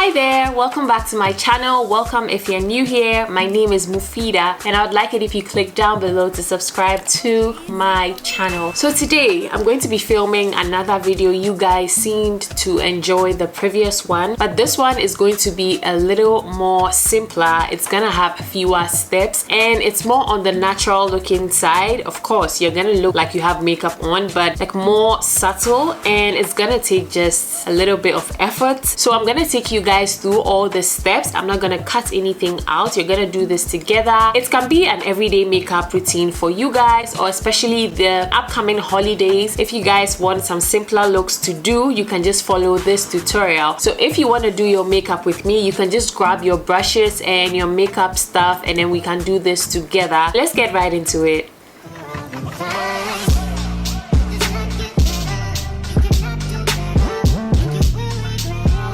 Hi there, welcome back to my channel. Welcome if you're new here. My name is muphidaht and I would like it if you click down below to subscribe to my channel. So today I'm going to be filming another video. You guys seemed to enjoy the previous one, but this one is going to be a little more simpler. It's gonna have fewer steps and it's more on the natural looking side. Of course, you're gonna look like you have makeup on, but like more subtle, and it's gonna take just a little bit of effort. So I'm gonna take you guys through all the steps. I'm not gonna cut anything out. You're gonna do this together. It can be an everyday makeup routine for you guys, or especially the upcoming holidays. If you guys want some simpler looks to do, you can just follow this tutorial. So if you want to do your makeup with me, you can just grab your brushes and your makeup stuff, and then we can do this together. Let's get right into it.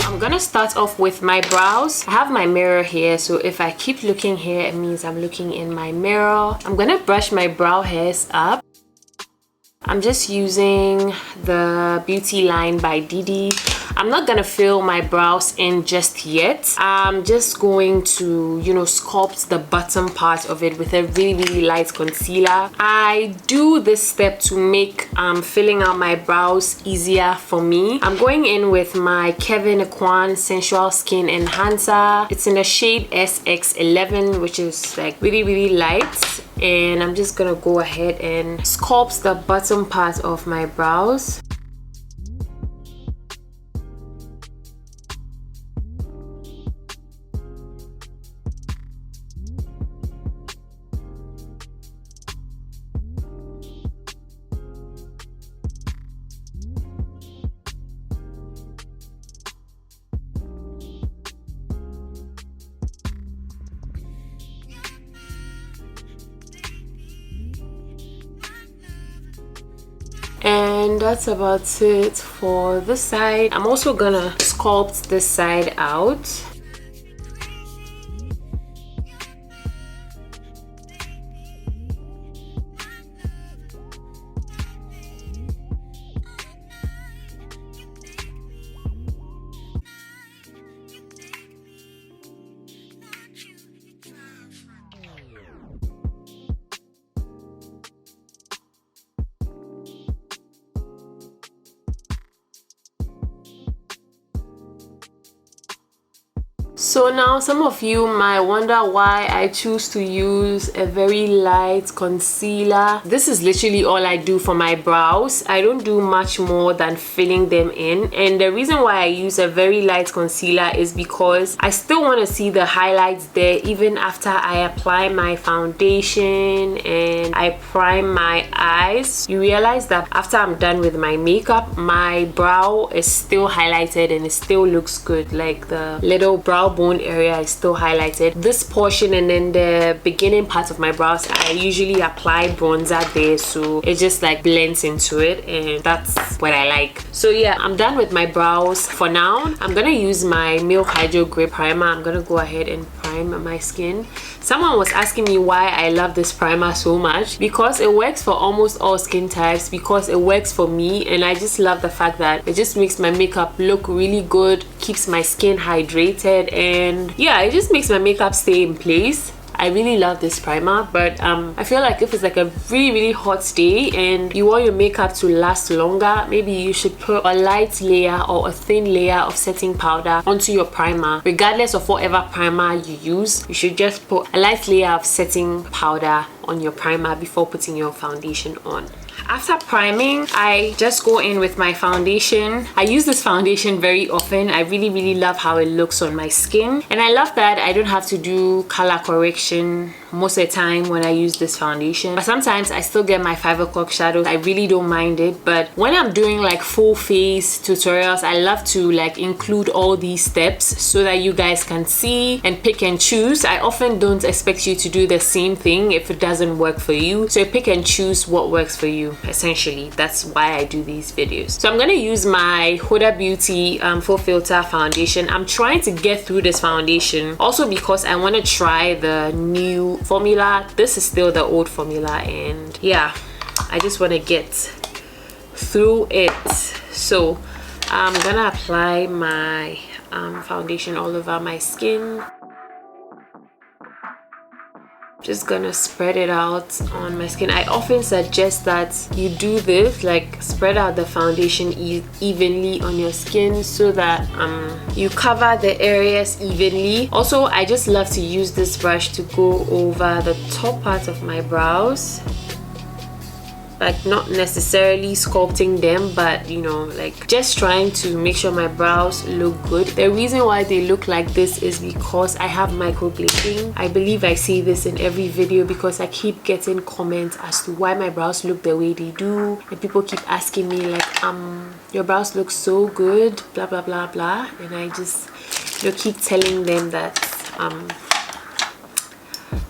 I'm gonna start off with my brows. I have my mirror here, so if I keep looking here, it means I'm looking in my mirror. I'm gonna brush my brow hairs up. I'm just using the Beauty Line by DIDI. I'm not gonna fill my brows in just yet. I'm just going to, sculpt the bottom part of it with a really light concealer. I do this step to make filling out my brows easier for me. I'm going in with my KEVYN Sensual Skin Enhancer. It's in the shade SX11, which is like really light. And I'm just gonna go ahead and sculpt the bottom part of my brows. And that's about it for this side. I'm also gonna sculpt this side out. So now some of you might wonder why I choose to use a very light concealer. This is literally all I do for my brows. I don't do much more than filling them in, and the reason why I use a very light concealer is because I still want to see the highlights there even after I apply my foundation and I prime my eyes. You realize that after I'm done with my makeup, my brow is still highlighted and it still looks good. Like the little brow bone area is still highlighted. This portion and then the beginning part of my brows, I usually apply bronzer there, so it just like blends into it, and that's what I like. So yeah, I'm done with my brows for now. I'm gonna use my Milk Hydro Grey Primer. I'm gonna go ahead and prime my skin. Someone was asking me why I love this primer so much. Because it works for almost all skin types, because it works for me, and I just love the fact that it just makes my makeup look really good, keeps my skin hydrated, and yeah, it just makes my makeup stay in place. I really love this primer, but I feel like if it's like a really hot day and you want your makeup to last longer, maybe you should put a light layer or a thin layer of setting powder onto your primer. Regardless of whatever primer you use, you should just put a light layer of setting powder on your primer before putting your foundation on. After priming, I just go in with my foundation. I use this foundation very often. I really love how it looks on my skin, and I love that I don't have to do color correction most of the time when I use this foundation. But sometimes I still get my 5 o'clock shadows. I really don't mind it, but when I'm doing like full face tutorials, I love to like include all these steps so that you guys can see and pick and choose. I often don't expect you to do the same thing if it doesn't work for you, so pick and choose what works for you. Essentially, that's why I do these videos. So I'm gonna use my Huda Beauty Full Filter foundation. I'm trying to get through this foundation also because I want to try the new formula. This is still the old formula, and yeah, I just want to get through it. So I'm gonna apply my foundation all over my skin. Just gonna spread it out on my skin. I often suggest that you do this, like spread out the foundation evenly on your skin so that you cover the areas evenly. Also, I just love to use this brush to go over the top part of my brows, like not necessarily sculpting them, but you know, like just trying to make sure my brows look good. The reason why they look like this is because I have microblading. I believe I say this in every video because I keep getting comments as to why my brows look the way they do, and people keep asking me like, your brows look so good, blah blah blah blah, and I just, you know, keep telling them that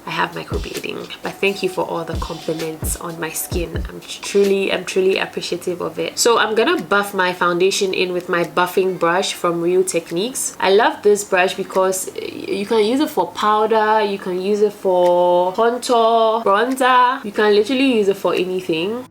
I have microblading. But thank you for all the compliments on my skin. I'm truly appreciative of it. So I'm gonna buff my foundation in with my buffing brush from Real Techniques. I love this brush because you can use it for powder, you can use it for contour, bronzer, you can literally use it for anything.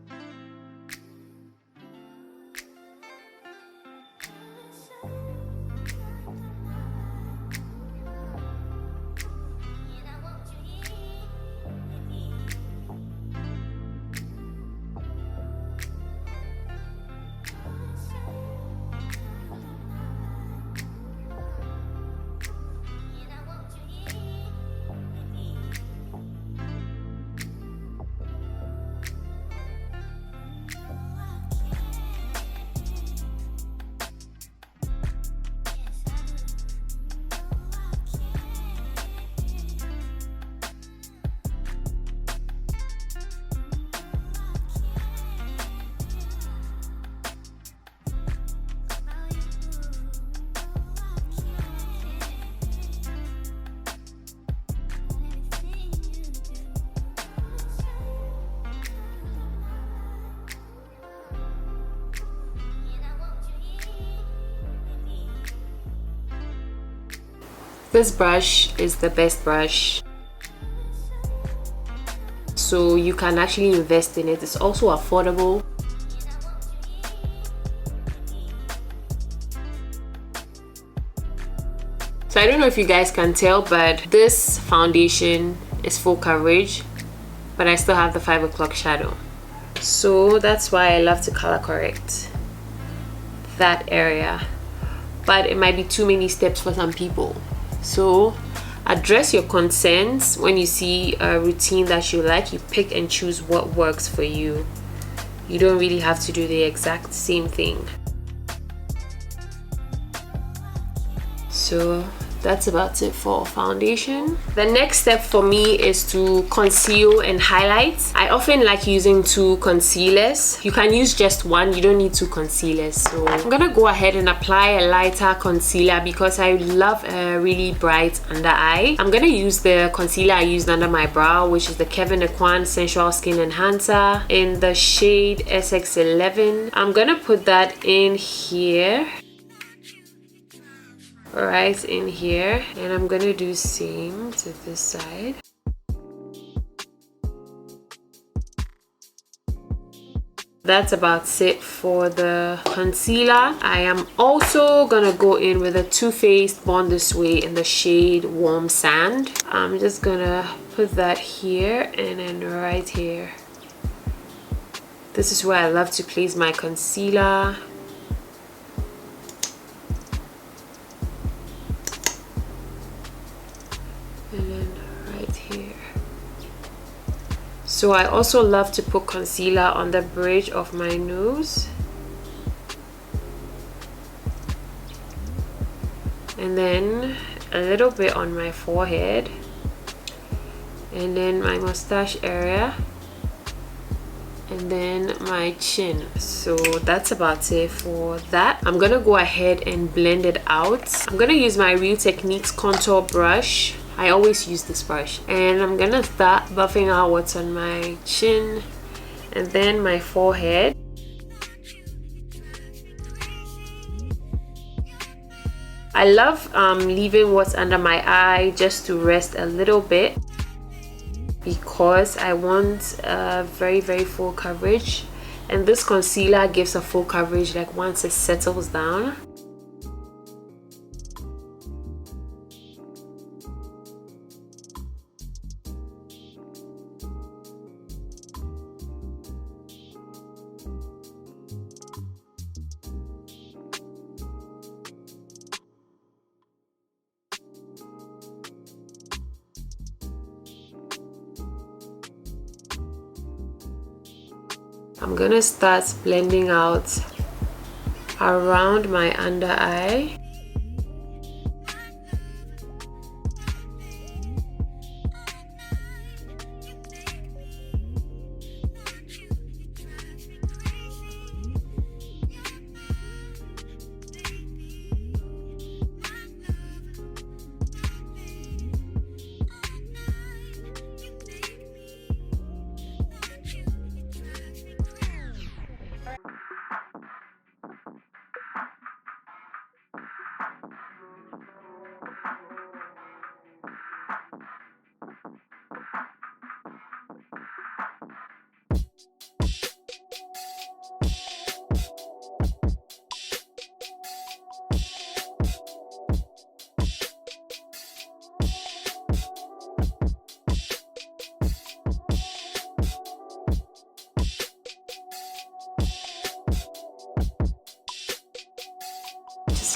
This brush is the best brush, so you can actually invest in it. It's also affordable. So I don't know if you guys can tell, but this foundation is full coverage, but I still have the 5 o'clock shadow. So that's why I love to color correct that area, but it might be too many steps for some people. So address your concerns. When you see a routine that you like, you pick and choose what works for you. You don't really have to do the exact same thing. So that's about it for foundation. The next step for me is to conceal and highlight. I often like using 2 concealers. You can use just one, you don't need 2 concealers. So I'm gonna go ahead and apply a lighter concealer because I love a really bright under eye. I'm gonna use the concealer I used under my brow, which is the KEVYN Sensual Skin Enhancer in the shade SX11. I'm gonna put that in here, right in here, and I'm gonna do same to this side. That's about it for the concealer. I am also gonna go in with a Too Faced Born This Way in the shade Warm Sand. I'm just gonna put that here and then right here. This is where I love to place my concealer. So I also love to put concealer on the bridge of my nose, and then a little bit on my forehead, and then my mustache area, and then my chin. So that's about it for that. I'm gonna go ahead and blend it out. I'm gonna use my Real Techniques contour brush. I always use this brush, and I'm gonna start buffing out what's on my chin and then my forehead. I love leaving what's under my eye just to rest a little bit because I want very full coverage, and this concealer gives a full coverage like once it settles down. I'm gonna start blending out around my under eye.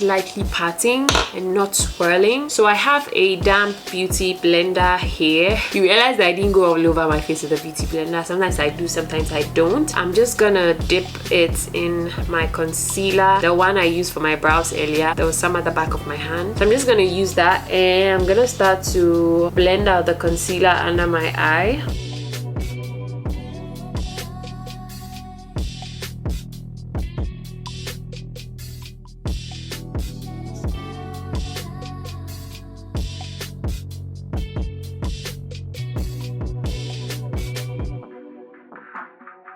Lightly patting and not swirling. So I have a damp beauty blender here. You realize that I didn't go all over my face with a beauty blender. Sometimes I do, sometimes I don't. I'm just gonna dip it in my concealer, the one I used for my brows earlier. There was some at the back of my hand, so I'm just gonna use that, and I'm gonna start to blend out the concealer under my eye.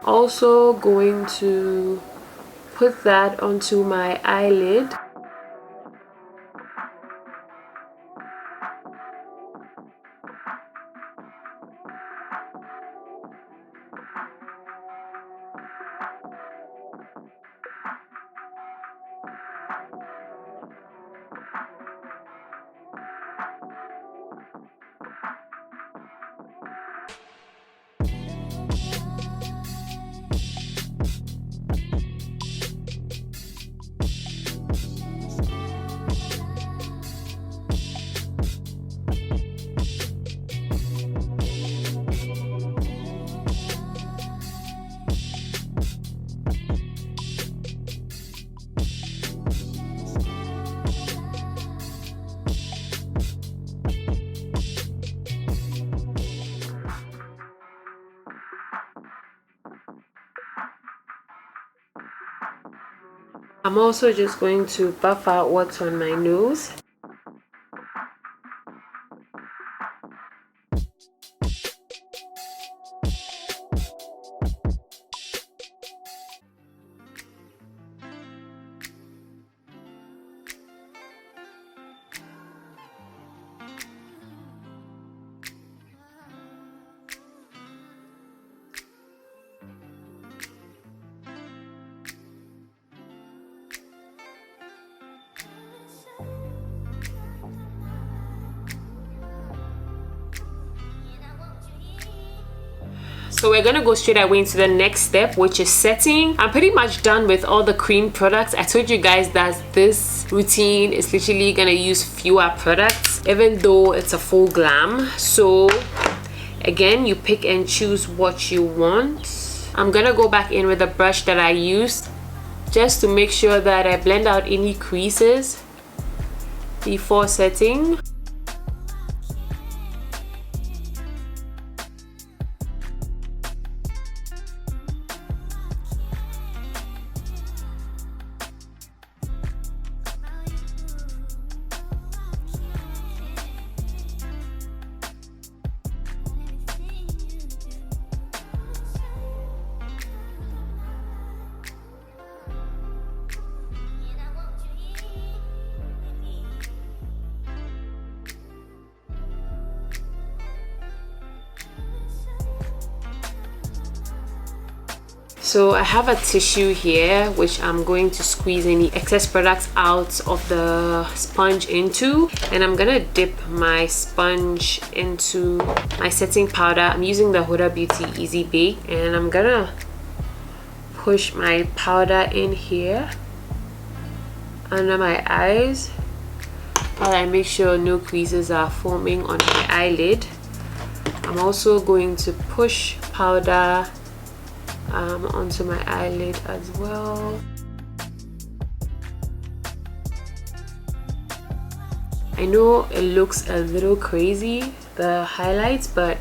Also going to put that onto my eyelid. I'm also just going to buff out what's on my nose. So we're gonna go straight away into the next step, which is setting. I'm pretty much done with all the cream products. I told you guys that this routine is literally gonna use fewer products, even though it's a full glam. So again, you pick and choose what you want. I'm gonna go back in with the brush that I used just to make sure that I blend out any creases before setting. So I have a tissue here which I'm going to squeeze any excess products out of the sponge into, and I'm gonna dip my sponge into my setting powder. I'm using the Huda Beauty Easy Bake, and I'm gonna push my powder in here under my eyes while I make sure no creases are forming on my eyelid. I'm also going to push powder onto my eyelid as well. I know it looks a little crazy, the highlights, but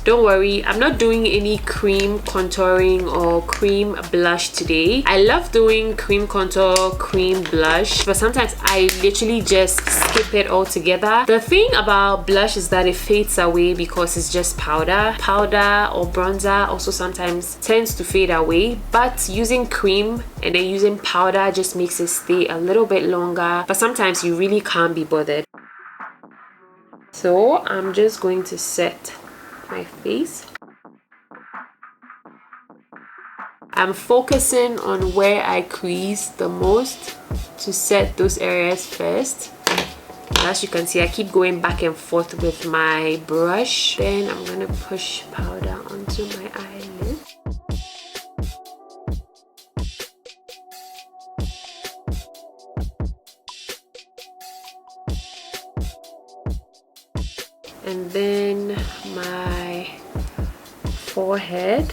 don't worry, I'm not doing any cream contouring or cream blush today. I love doing cream contour, cream blush, but sometimes I literally just skip it altogether. The thing about blush is that it fades away because it's just powder. Powder or bronzer also sometimes tends to fade away, but using cream and then using powder just makes it stay a little bit longer, but sometimes you really can't be bothered. So I'm just going to set my face. I'm focusing on where I crease the most to set those areas first. As you can see, I keep going back and forth with my brush. Then I'm gonna push powder onto my eyelid. And then my forehead.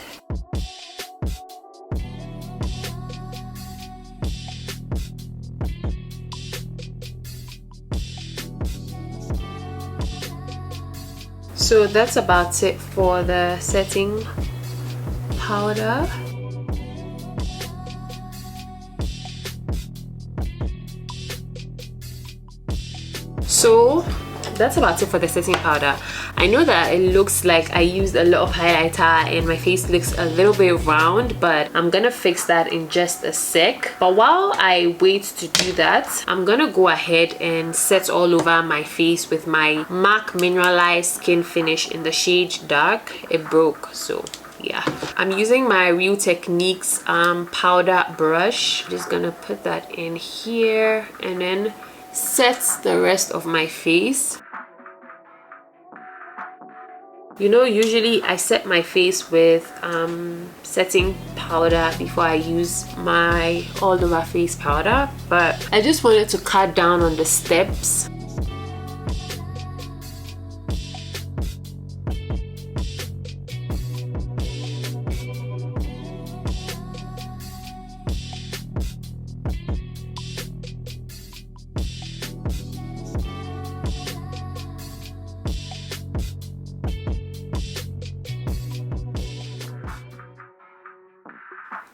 So that's about it for the setting powder. So that's about it for the setting powder. I know that it looks like I used a lot of highlighter and my face looks a little bit round, but I'm gonna fix that in just a sec. But while I wait to do that, I'm gonna go ahead and set all over my face with my MAC Mineralized Skin Finish in the shade Dark. It broke, so yeah. I'm using my Real Techniques powder brush. I'm just gonna put that in here and then set the rest of my face. You know, usually I set my face with setting powder before I use my all over face powder, but I just wanted to cut down on the steps.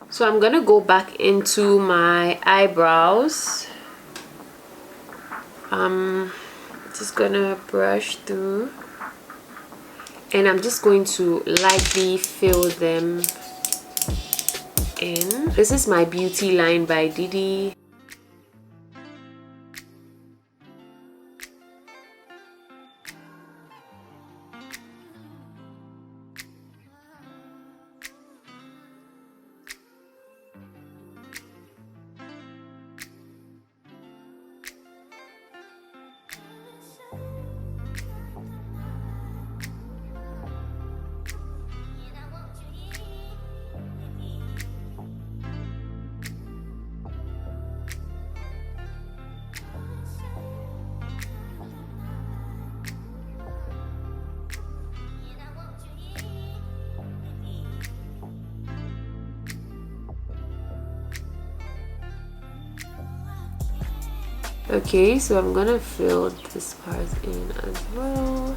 So I'm gonna go back into my eyebrows. Just gonna brush through and I'm just going to lightly fill them in. This is my Beauty Line by DIDI. Okay, so I'm gonna fill this part in as well.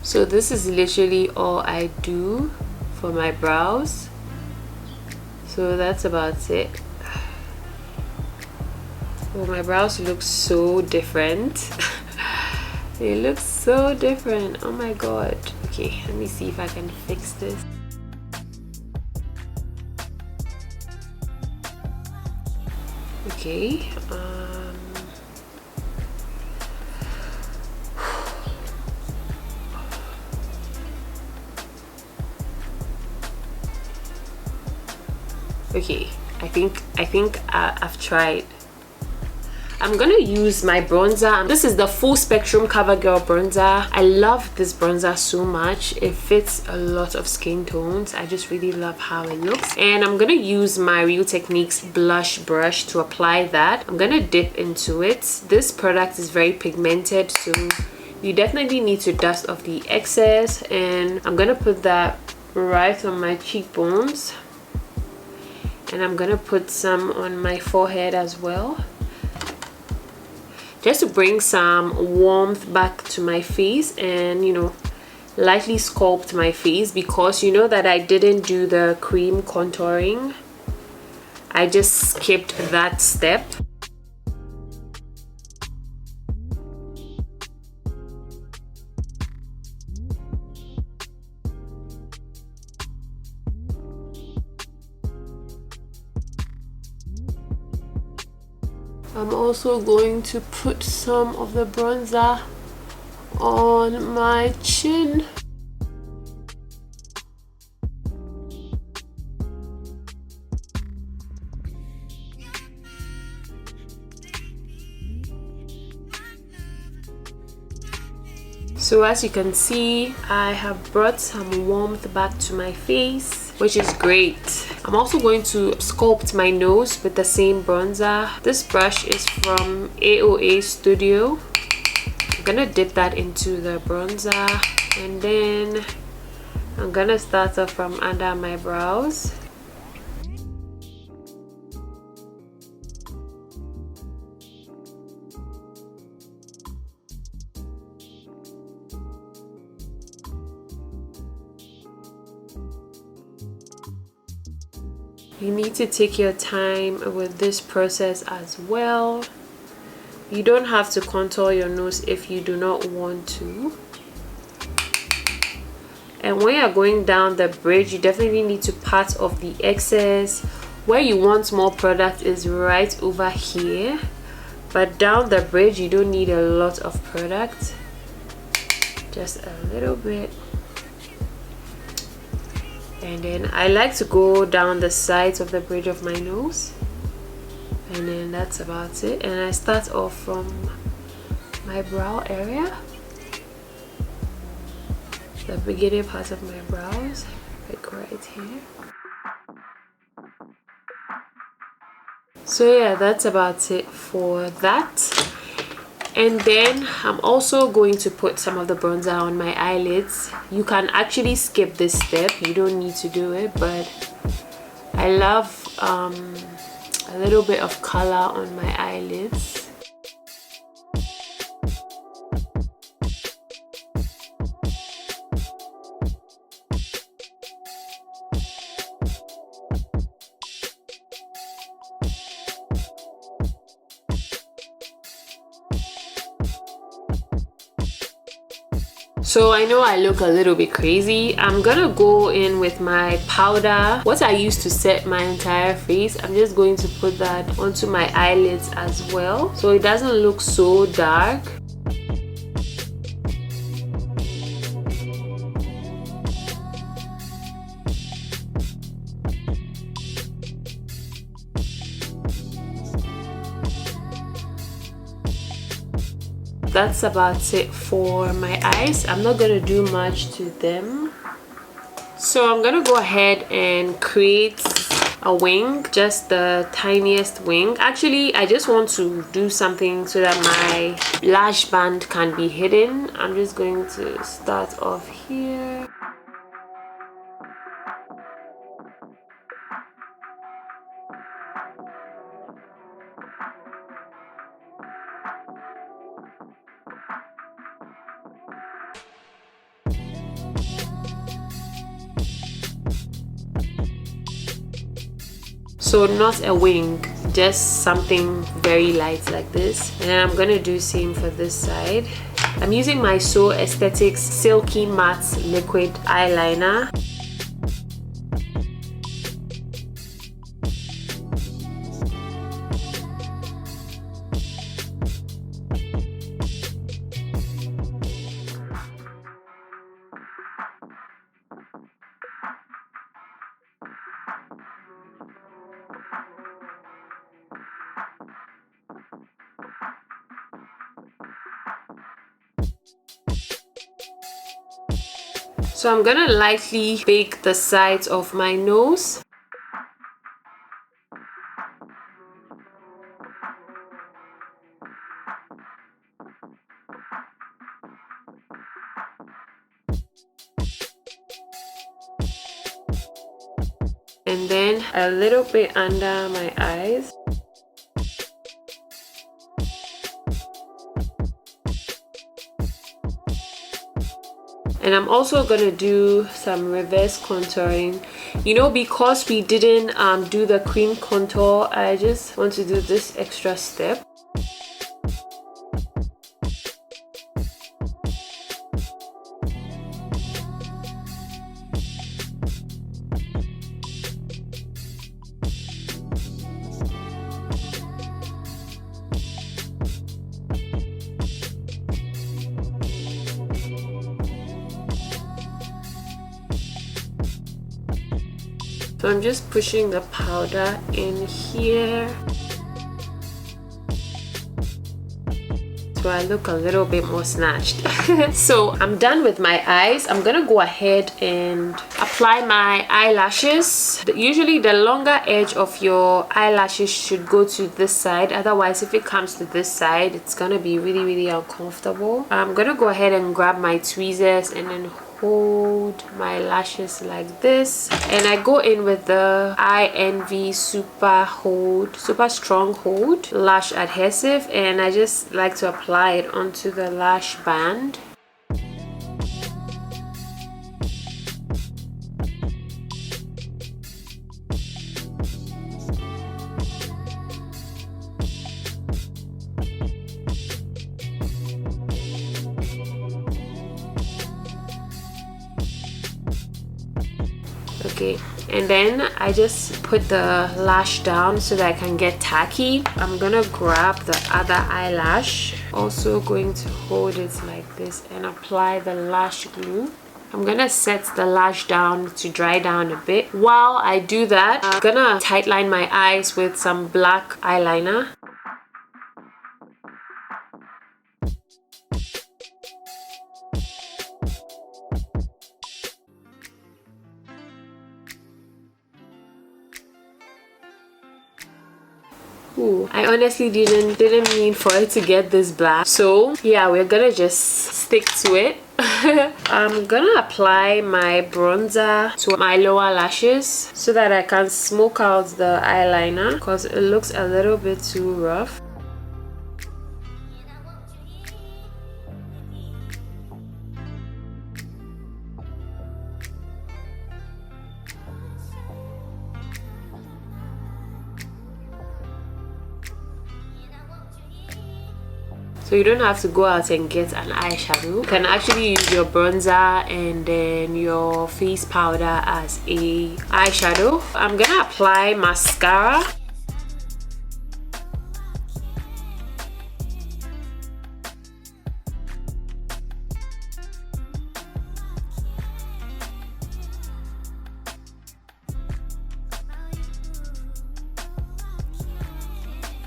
So this is literally all I do for my brows. So that's about it. Oh, my brows look so different. It looks so different. Oh my god. Okay, let me see if I can fix this. Okay. Okay, I think I've tried. I'm gonna use my bronzer. This is the Full Spectrum CoverGirl bronzer. I love this bronzer so much. It fits a lot of skin tones. I just really love how it looks. And I'm gonna use my Real Techniques blush brush to apply that. I'm gonna dip into it. This product is very pigmented, so you definitely need to dust off the excess. And I'm gonna put that right on my cheekbones. And I'm gonna put some on my forehead as well, just to bring some warmth back to my face and, you know, lightly sculpt my face, because you know that I didn't do the cream contouring. I just skipped that step. I'm also going to put some of the bronzer on my chin. So as you can see, I have brought some warmth back to my face, which is great. I'm also going to sculpt my nose with the same bronzer. This brush is from AOA Studio. I'm gonna dip that into the bronzer, and then I'm gonna start off from under my brows. You need to take your time with this process as well. You don't have to contour your nose if you do not want to. And when you're going down the bridge, you definitely need to pat off the excess. Where you want more product is right over here, but down the bridge you don't need a lot of product, just a little bit. And then I like to go down the sides of the bridge of my nose, and then that's about it. And I start off from my brow area, the beginning part of my brows, like right here. So yeah, that's about it for that. And then I'm also going to put some of the bronzer on my eyelids. You can actually skip this step, you don't need to do it, but I love a little bit of color on my eyelids. So I know I look a little bit crazy. I'm gonna go in with my powder, what I use to set my entire face. I'm just going to put that onto my eyelids as well, so it doesn't look so dark. That's about it for my eyes. I'm not gonna do much to them. So I'm gonna go ahead and create a wing, just the tiniest wing. Actually, I just want to do something so that my lash band can be hidden. I'm just going to start off here. So not a wing, just something very light like this. And I'm gonna do same for this side. I'm using my So Aesthetics Silky Matte Liquid Eyeliner. So I'm gonna lightly bake the sides of my nose. And then a little bit under my eyes. And I'm also gonna do some reverse contouring. You know, because we didn't do the cream contour, I just want to do this extra step. So I'm just pushing the powder in here so I look a little bit more snatched. So I'm done with my eyes. I'm gonna go ahead and apply my eyelashes. Usually the longer edge of your eyelashes should go to this side, otherwise if it comes to this side it's gonna be really uncomfortable. I'm gonna go ahead and grab my tweezers and then hold my lashes like this, and I go in with the IMovie super strong hold lash adhesive, and I just like to apply it onto the lash band. Okay, and then I just put the lash down so that I can get tacky. I'm gonna grab the other eyelash, also going to hold it like this and apply the lash glue. I'm gonna set the lash down to dry down a bit. While I do that, I'm gonna tightline my eyes with some black eyeliner. Ooh, I honestly didn't mean for it to get this black. So yeah, we're gonna just stick to it. I'm gonna apply my bronzer to my lower lashes so that I can smoke out the eyeliner because it looks a little bit too rough. So you don't have to go out and get an eyeshadow. You can actually use your bronzer and then your face powder as a eyeshadow. I'm gonna apply mascara.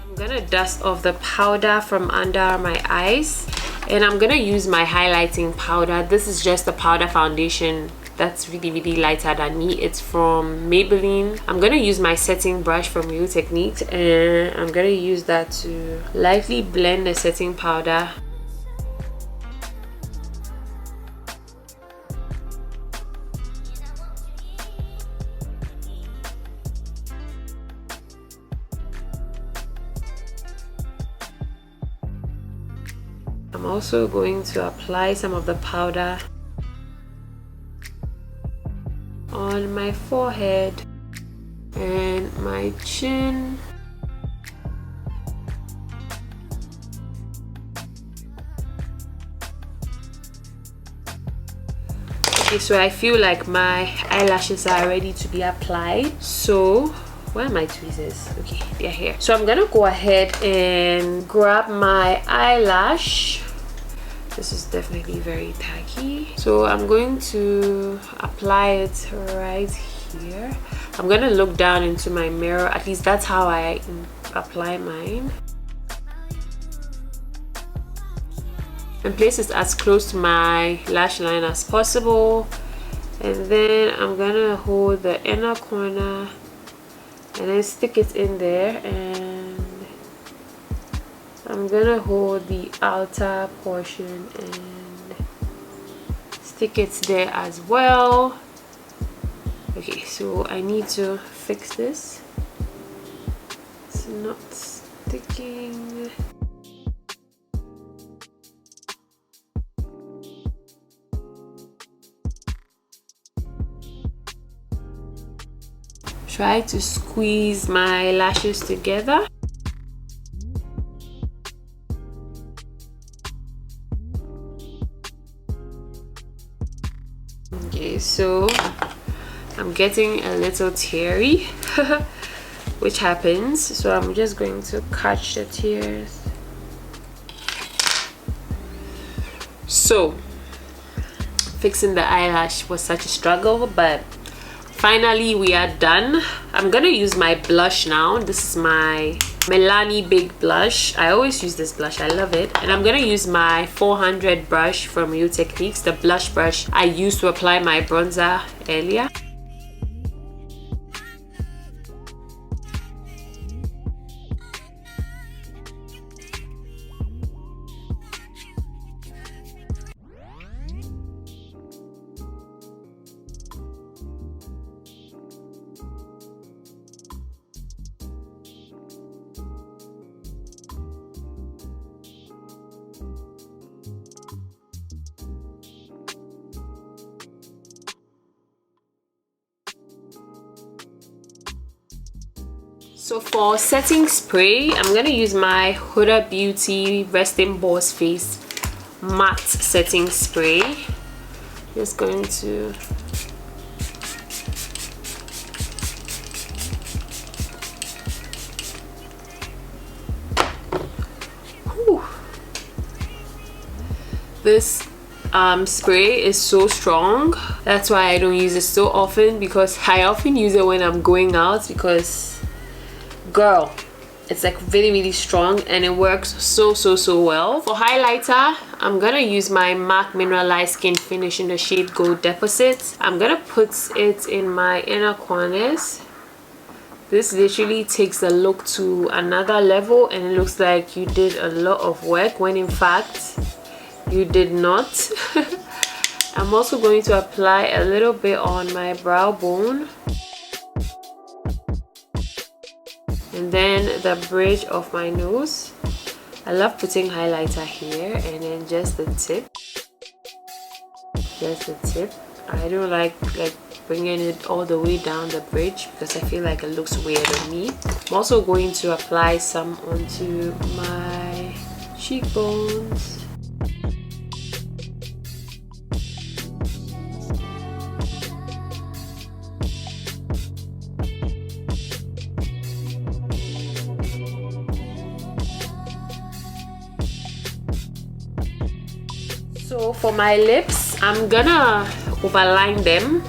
I'm gonna dust off the powder from under my eyes, and I'm gonna use my highlighting powder. This is just a powder foundation that's really lighter than me. It's from Maybelline. I'm gonna use my setting brush from Real Techniques, and I'm gonna use that to lightly blend the setting powder. I'm also going to apply some of the powder on my forehead and my chin. Okay, so I feel like my eyelashes are ready to be applied. So where are my tweezers? Okay, they're here. So I'm gonna go ahead and grab my eyelash. This is definitely very tacky. So I'm going to apply it right here. I'm gonna look down into my mirror. At least that's how I apply mine. And place it as close to my lash line as possible. And then I'm gonna hold the inner corner and then stick it in there, and I'm gonna hold the outer portion and stick it there as well. Okay, so I need to fix this. It's not sticking. Try to squeeze my lashes together. Okay, so I'm getting a little teary, which happens. So I'm just going to catch the tears. So fixing the eyelash was such a struggle, but finally we are done. I'm gonna use my blush now. This is my Milani Big Blush. I always use this blush, I love it. And I'm gonna use my 400 brush from Real Techniques, the blush brush I used to apply my bronzer earlier. So for setting spray, I'm gonna use my Huda Beauty Resting Boss Face Matte Setting Spray. Just going to this spray is so strong. That's why I don't use it so often, because I often use it when I'm going out, because girl, it's like really strong and it works so well. For highlighter, I'm gonna use my MAC Mineralized Skin Finish in the shade Gold Deposit. I'm gonna put it in my inner corners. This literally takes the look to another level, and it looks like you did a lot of work when in fact you did not. I'm also going to apply a little bit on my brow bone, and then the bridge of my nose. I love putting highlighter here, and then just the tip. Just the tip. I don't like bringing it all the way down the bridge, because I feel like it looks weird on me. I'm also going to apply some onto my cheekbones. So for my lips, I'm gonna overline them.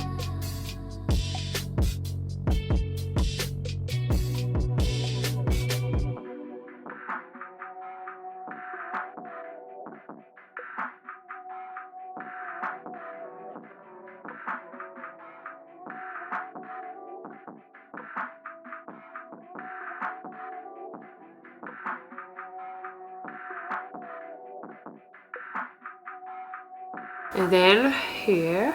And then here.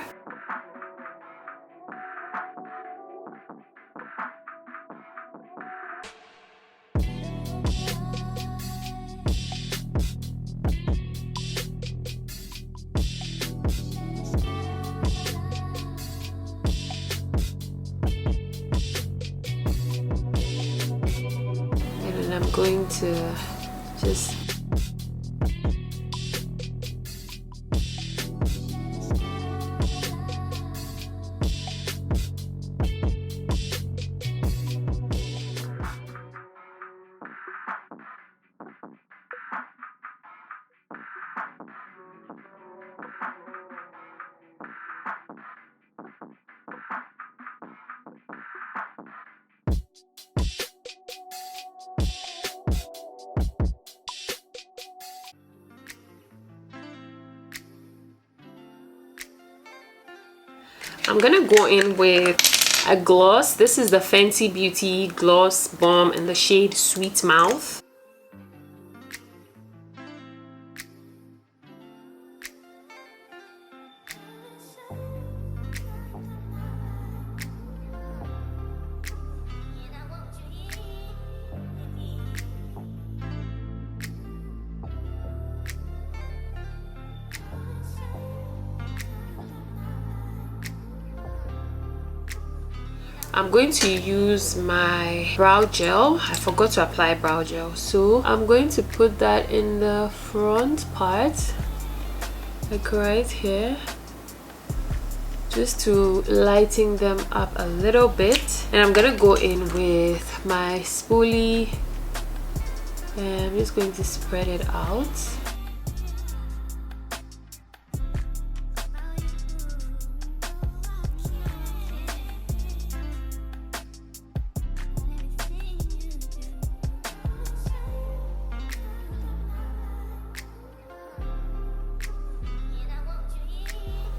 And then I'm going to just I'm gonna go in with a gloss. This is the Fenty Beauty Gloss Bomb in the shade Sweet Mouth. I'm going to use my brow gel. I forgot to apply brow gel, so I'm going to put that in the front part, like right here, just to lighten them up a little bit. And I'm gonna go in with my spoolie and I'm just going to spread it out.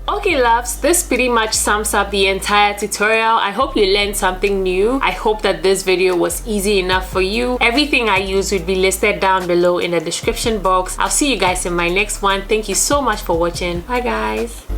Okay loves, this pretty much sums up the entire tutorial. I hope you learned something new. I hope that this video was easy enough for you. Everything I use would be listed down below in the description box. I'll see you guys in my next one. Thank you so much for watching. Bye guys.